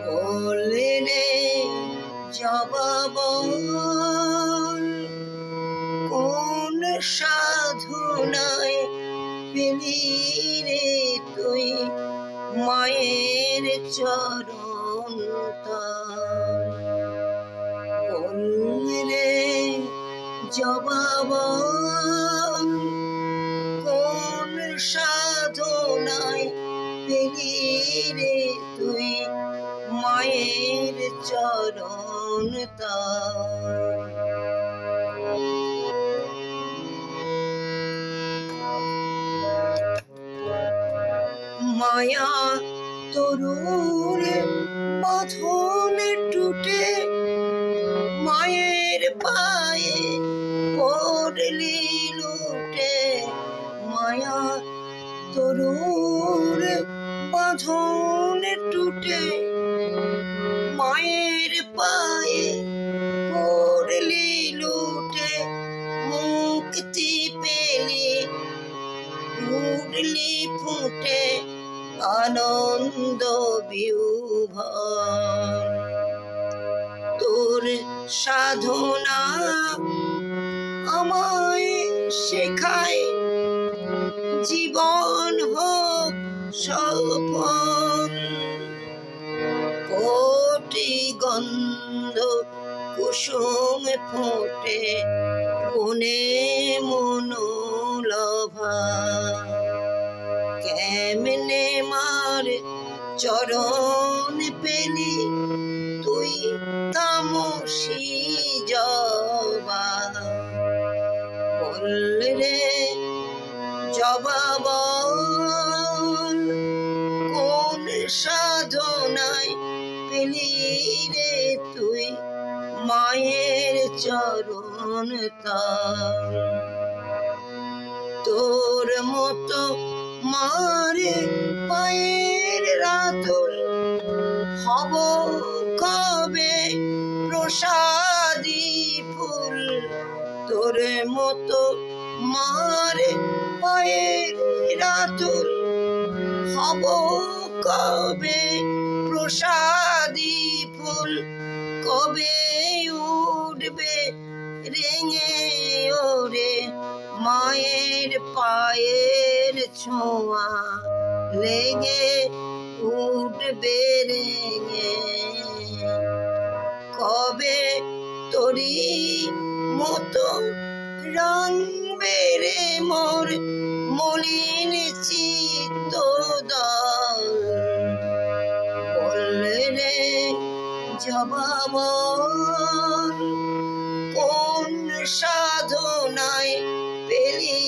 বলে রে জবাব কোন সাধনায় পেলি রে তুই মায়ের চরণ বলে রে জবাব কোন সাধনায় পেলি রে তুই মায়ের চরণ মায়া তরুর বাঁধন টুটে মায়ের পায়ে পড়লি লুটে মায়া তরুর বাঁধন টুটে মায়ের পায়ে পড়লি লুটে মুক্তি পেলি উঠলি ফুটে আনন্দ বিভোর তোর সাধনা আমায় শেখায় জীবন হোক সফল কোটি গন্ধ কুসুম ফোটে মনে মনোলভা কেমনে মার চরণ পেলি তুই তামসী জবা বললে রে জবাব কোন সাধনায় পেলি রে তুই মায়ের চরণ তোর মতো মারে পায়ের রাতুল হব কবে প্রসাদী ফুল তোর মতো মারে পায়ের রাতুল হব কবে প্রসাদী ফুল কবে উঠবে রেঙে ওরে মায়ের পায়ের ছোঁয়া লেগে উঠবে রেঙে কবে তোরি মতো রং বেড়ে মোর মলিন চিত্ত দল বললে রে জবাব কোন সাধনায় পেলি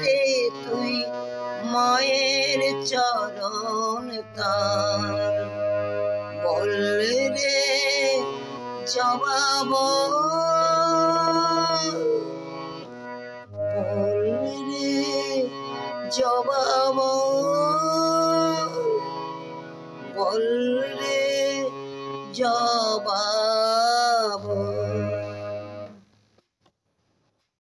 রে তুই মায়ের চরণ বললে রে জবাব বললে রে জবাব বললে জবাব